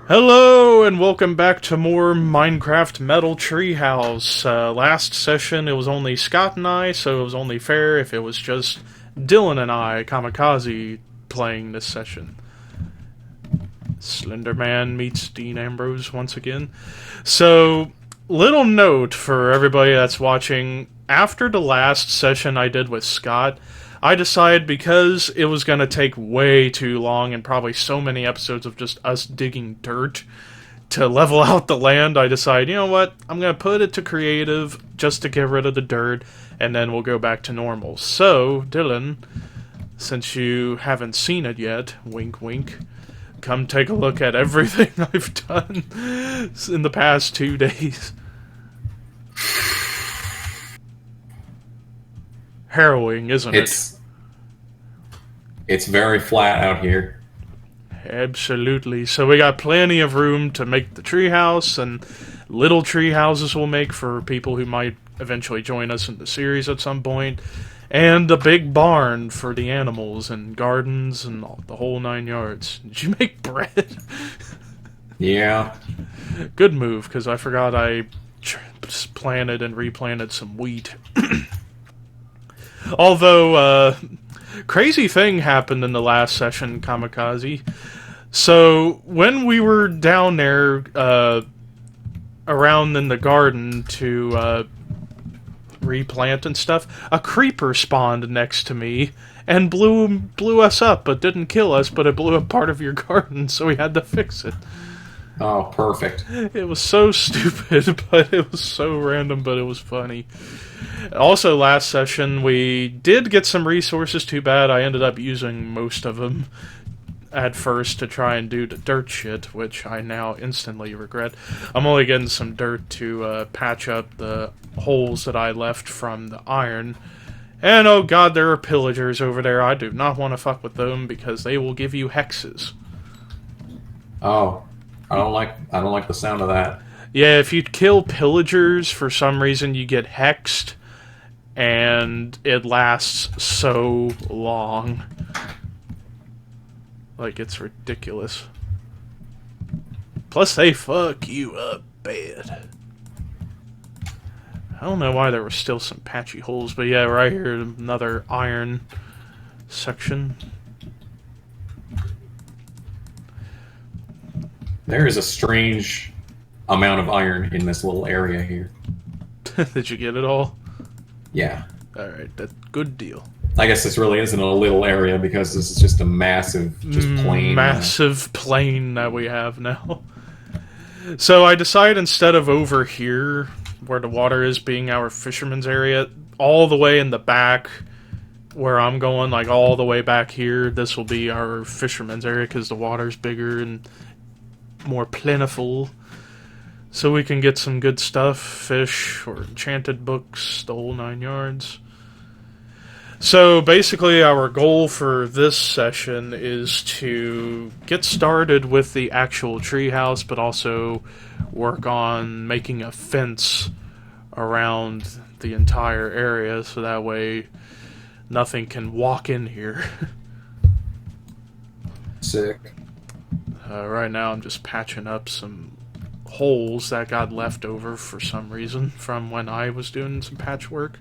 Hello and welcome back to more Minecraft Metal Treehouse. Last session it was only Scott and I, so it was only fair if it was just Dylan and I, Kamikaze, playing this session. Slenderman meets Dean Ambrose once again. So, little note for everybody that's watching, after the last session I did with Scott, I decided because it was going to take way too long and probably so many episodes of just us digging dirt to level out the land, I decided, you know what, I'm going to put it to creative just to get rid of the dirt, and then we'll go back to normal. So, Dylan, since you haven't seen it yet, wink wink, come take a look at everything I've done in the past 2 days. Harrowing, isn't it? It's very flat out here. Absolutely. So we got plenty of room to make the treehouse, and little tree houses we'll make for people who might eventually join us in the series at some point, and a big barn for the animals and gardens and the whole 9 yards. Did you make bread? Yeah. Good move, because I forgot I planted and replanted some wheat. Although, crazy thing happened in the last session, Kamikaze. So, when we were down there, around in the garden to, replant and stuff, a creeper spawned next to me and blew us up, but didn't kill us, but it blew up part of your garden, so we had to fix it. Oh, perfect. It was so stupid, but it was so random, but it was funny. Also, last session, we did get some resources. Too bad I ended up using most of them at first to try and do the dirt shit, which I now instantly regret. I'm only getting some dirt to patch up the holes that I left from the iron. And oh god, there are pillagers over there. I do not want to fuck with them because they will give you hexes. Oh, I don't like the sound of that. Yeah, if you kill pillagers, for some reason you get hexed, and it lasts so long. Like, it's ridiculous. Plus, they fuck you up bad. I don't know why there were still some patchy holes, but yeah, right here, another iron section. There is a strange amount of iron in this little area here. Did you get it all? Yeah. Alright, that's good deal. I guess this really isn't a little area because this is just a massive, plain. Massive plain that we have now. So I decided instead of over here, where the water is being our fisherman's area, all the way in the back, where I'm going, like all the way back here, this will be our fisherman's area because the water's bigger and more plentiful. So we can get some good stuff, fish or enchanted books, the whole 9 yards. So basically our goal for this session is to get started with the actual treehouse, but also work on making a fence around the entire area, so that way nothing can walk in here. Sick. Right now I'm just patching up some holes that got left over for some reason from when I was doing some patchwork.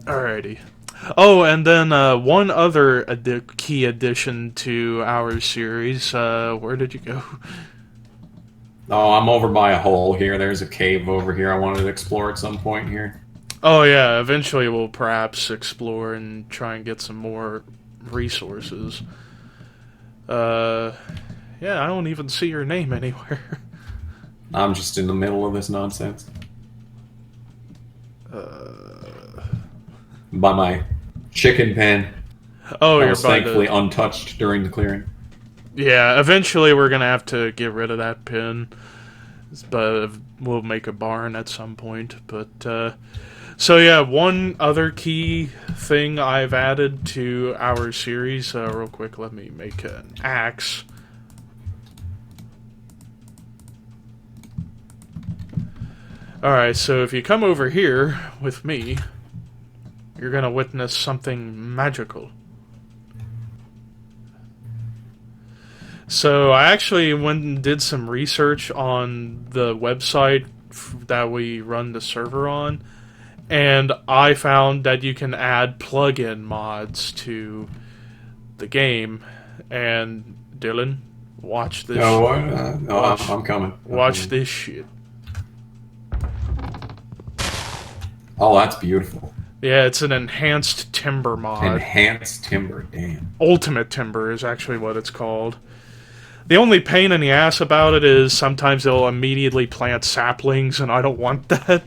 Alrighty. Oh, and then one other key addition to our series. Where did you go? Oh, I'm over by a hole here. There's a cave over here I wanted to explore at some point here. Oh yeah, eventually we'll perhaps explore and try and get some more resources. Yeah, I don't even see your name anywhere. I'm just in the middle of this nonsense. By my chicken pen. Oh, I you're was thankfully untouched during the clearing. Yeah, eventually we're gonna have to get rid of that pen, but we'll make a barn at some point. But so yeah, one other key thing I've added to our series. Real quick, let me make an axe. Alright, so if you come over here with me, you're gonna witness something magical. So I actually went and did some research on the website that we run the server on, and I found that you can add plug-in mods to the game. And Dylan, watch this. No, what? No, Watch, I'm coming. watch this shit. Oh, that's beautiful. Yeah, it's an enhanced timber mod. Enhanced timber, damn. Ultimate timber is actually what it's called. The only pain in the ass about it is sometimes they'll immediately plant saplings, and I don't want that.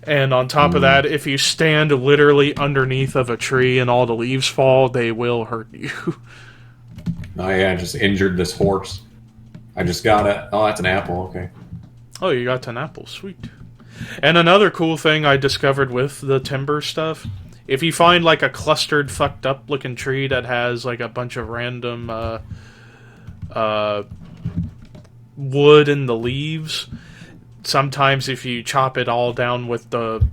And on top of that, if you stand literally underneath of a tree and all the leaves fall, they will hurt you. Oh yeah, I just injured this horse. I just got it. Oh, that's an apple, okay. Oh, you got an apple. Sweet. And another cool thing I discovered with the timber stuff, if you find like a clustered, fucked up looking tree that has like a bunch of random wood in the leaves, sometimes if you chop it all down with the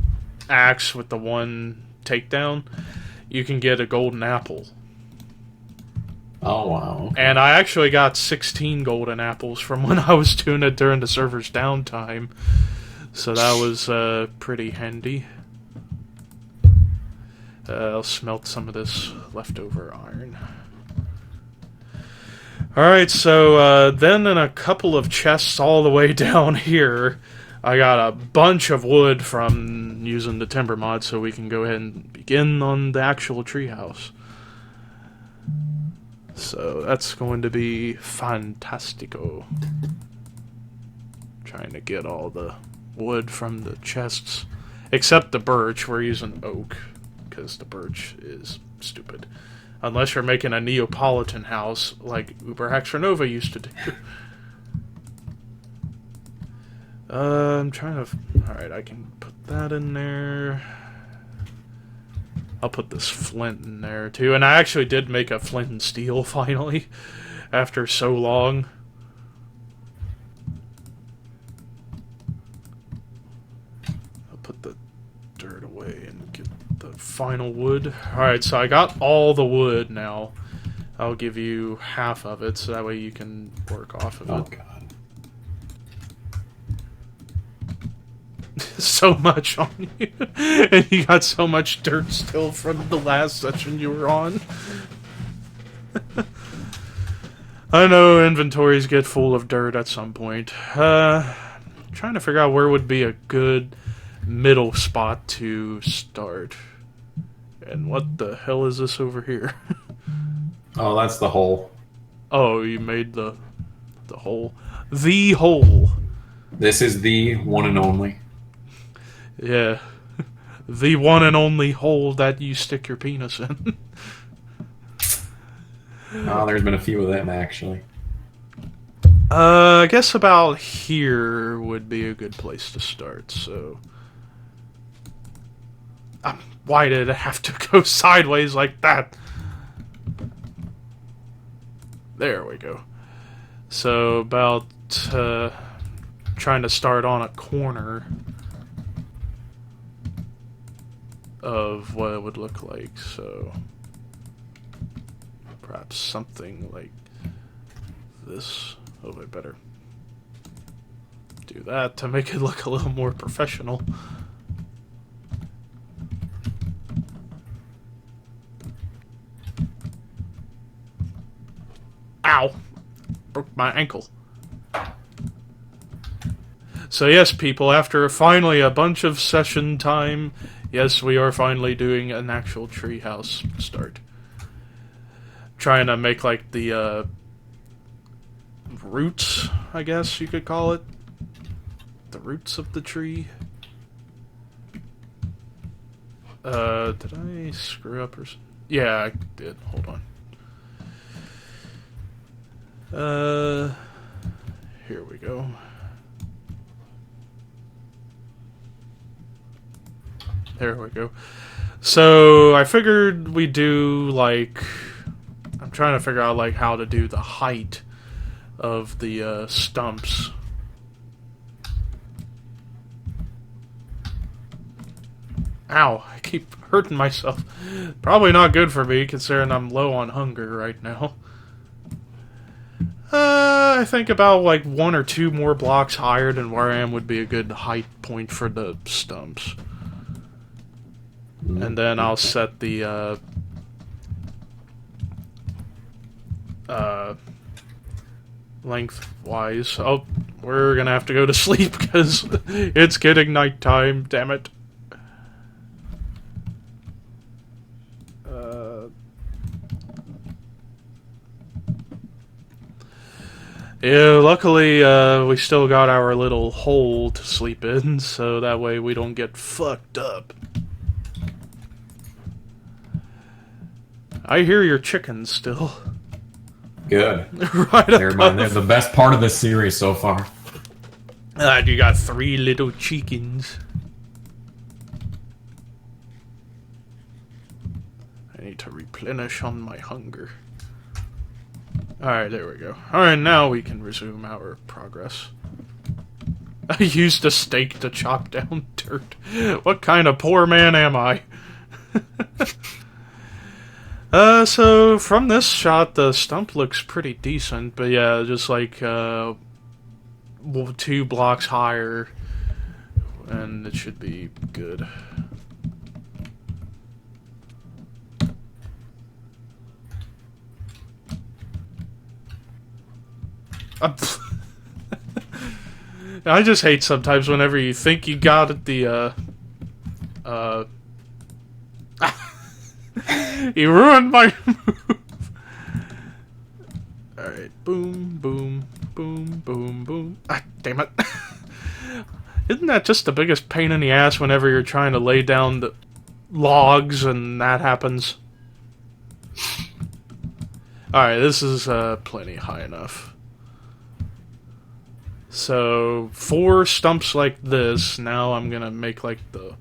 axe with the one takedown, you can get a golden apple. Oh, wow. Okay. And I actually got 16 golden apples from when I was doing it during the server's downtime. So that was pretty handy. I'll smelt some of this leftover iron. Alright, so then in a couple of chests all the way down here, I got a bunch of wood from using the timber mod, so we can go ahead and begin on the actual treehouse. So that's going to be fantastico. Trying to get all the wood from the chests. Except the birch, we're using oak, because the birch is stupid. Unless you're making a Neapolitan house like Uber Hexernova used to do. I'm trying to... Alright, I can put that in there. I'll put this flint in there, too. And I actually did make a flint and steel, finally. After so long. I'll put the dirt away and get the final wood. Alright, so I got all the wood now. I'll give you half of it, so that way you can work off of it. Oh, God. So much on you. And you got so much dirt still from the last session you were on. I know inventories get full of dirt at some point. Trying to figure out where would be a good middle spot to start. And what the hell is this over here? Oh, that's the hole. Oh, you made the hole. The hole. This is the one and only. Yeah. The one and only hole that you stick your penis in. Oh, there's been a few of them, actually. I guess about here would be a good place to start, so... why did it have to go sideways like that? There we go. So, about trying to start on a corner of what it would look like, so perhaps something like this. Oh, I better do that to make it look a little more professional. Ow! Broke my ankle. So yes, people, after finally a bunch of session time, yes, we are finally doing an actual treehouse start. Trying to make, like, the, roots, I guess you could call it. The roots of the tree. Did I screw up or something? Yeah, I did. Hold on. Here we go. There we go. So, I figured we'd do, like... I'm trying to figure out, like, how to do the height of the, stumps. Ow, I keep hurting myself. Probably not good for me, considering I'm low on hunger right now. I think about like 1 or 2 more blocks higher than where I am would be a good height point for the stumps. And then I'll set the lengthwise. Oh, we're gonna have to go to sleep because it's getting nighttime, damn it. Yeah, luckily, we still got our little hole to sleep in, so that way we don't get fucked up. I hear your chickens still. Good. Right They're above. the best part of the series so far. You got 3 little chickens. I need to replenish on my hunger. Alright, there we go. Alright, now we can resume our progress. I used a stake to chop down dirt. What kind of poor man am I? So from this shot, the stump looks pretty decent, but yeah, just like 2 blocks higher, and it should be good. I just hate sometimes whenever you think you got it, you ruined my move. Alright, boom, boom, boom, boom, boom. Ah, damn it. Isn't that just the biggest pain in the ass whenever you're trying to lay down the logs and that happens? Alright, this is plenty high enough. So, 4 stumps like this. Now I'm gonna make like the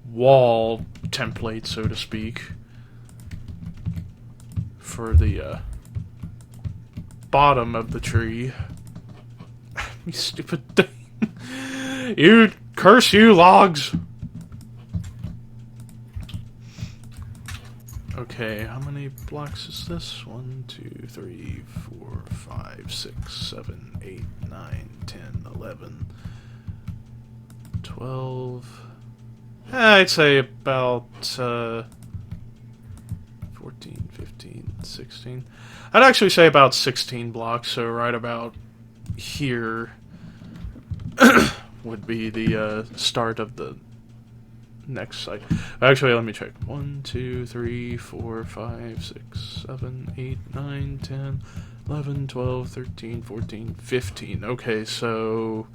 wall template, so to speak, for the bottom of the tree. You stupid thing. You curse you, logs! Okay, how many blocks is this? 1, 2, 3, 4, 5, 6, 7, 8, 9, 10, 11, 12. I'd say about 14, 15, 16. I'd actually say about 16 blocks, so right about here would be the start of the next site. Actually, let me check. 1, 2, 3, 4, 5, 6, 7, 8, 9, 10, 11, 12, 13, 14, 15. Okay, so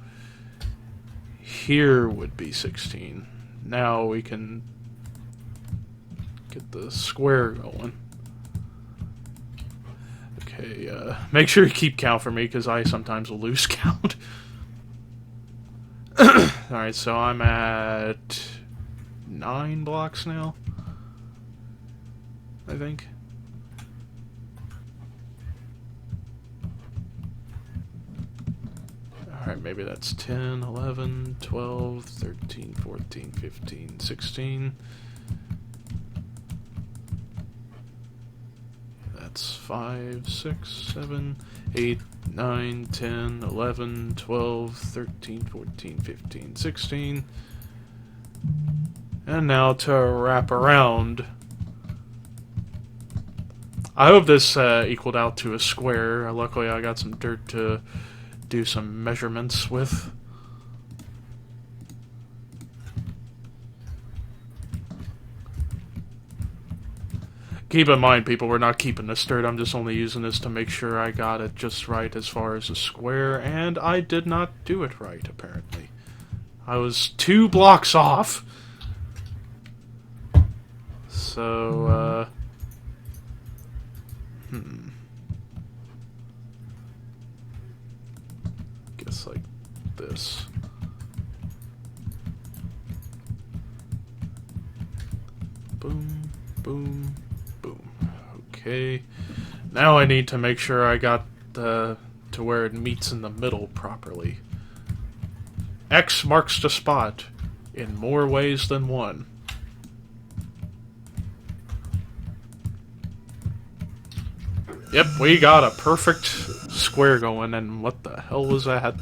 here would be 16. Now we can get the square going. Okay, make sure you keep count for me, because I sometimes will lose count. Alright, so I'm at 9 blocks now, I think. Alright, maybe that's 10, 11, 12, 13, 14, 15, 16. That's 5, 6, 7, 8, 9, 10, 11, 12, 13, 14, 15, 16. And now to wrap around. I hope this equaled out to a square. Luckily I got some dirt to do some measurements with. Keep in mind, people, we're not keeping this dirt. I'm just only using this to make sure I got it just right as far as a square, and I did not do it right, apparently. I was 2 blocks off. So, guess like this. Boom, boom, boom. Okay. Now I need to make sure I got to where it meets in the middle properly. X marks the spot in more ways than one. Yep, we got a perfect square going, and what the hell was that?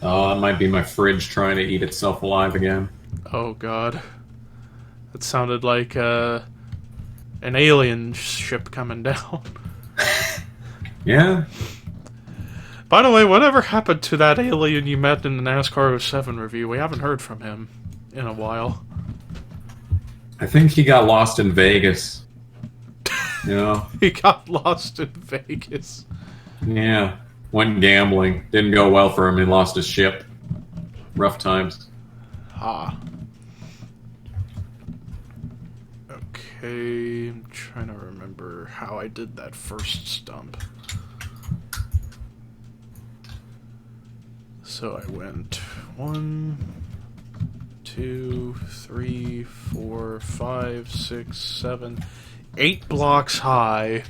Oh, it might be my fridge trying to eat itself alive again. Oh god. That sounded like an alien ship coming down. Yeah. By the way, whatever happened to that alien you met in the NASCAR 07 review? We haven't heard from him in a while. I think he got lost in Vegas. You know? He got lost in Vegas. Yeah. Went gambling. Didn't go well for him. He lost his ship. Rough times. Ah. Okay, I'm trying to remember how I did that first stump. So I went 1, 2, 3, 4, 5, 6, 7, 8 blocks high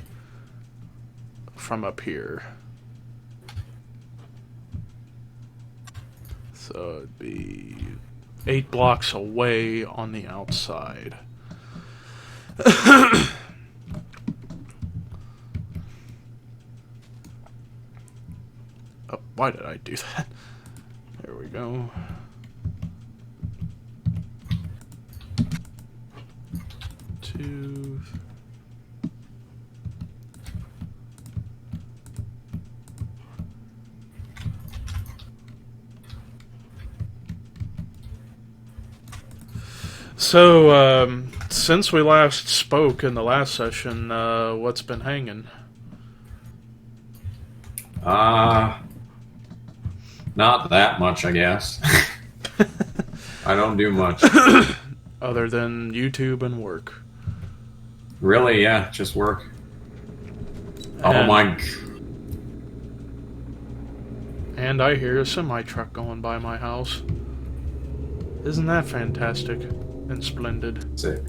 from up here. So it'd be 8 blocks away on the outside. Oh, why did I do that? There we go. Two. So, since we last spoke in the last session, what's been hanging? Not that much, I guess. I don't do much. Other than YouTube and work. Really, yeah, just work. Oh my... And I hear a semi-truck going by my house. Isn't that fantastic and splendid? Sick.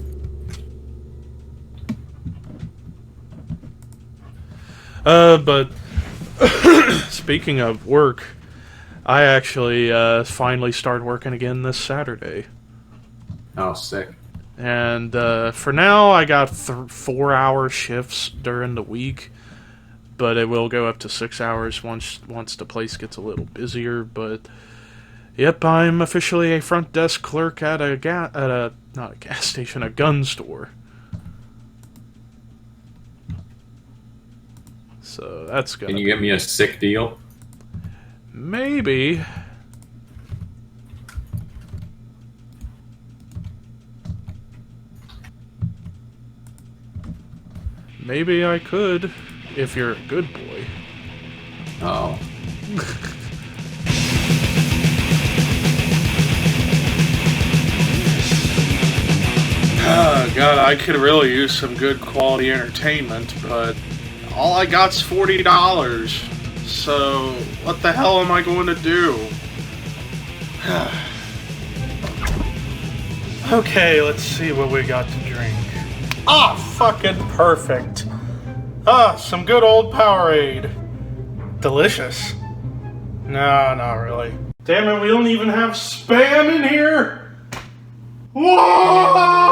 But speaking of work, I actually finally started working again this Saturday. Oh, sick. And for now, I got 4-hour shifts during the week, but it will go up to 6 hours once the place gets a little busier. But yep, I'm officially a front desk clerk at a not a gas station, a gun store. So that's good. Can you get me a sick deal? Maybe. Maybe I could, if you're a good boy. Oh. Oh, God, I could really use some good quality entertainment, but all I got's $40. So, what the hell am I going to do? Okay, let's see what we got to drink. Ah, fucking perfect. Ah, some good old Powerade. Delicious. No, not really. Damn it, we don't even have Spam in here? Why?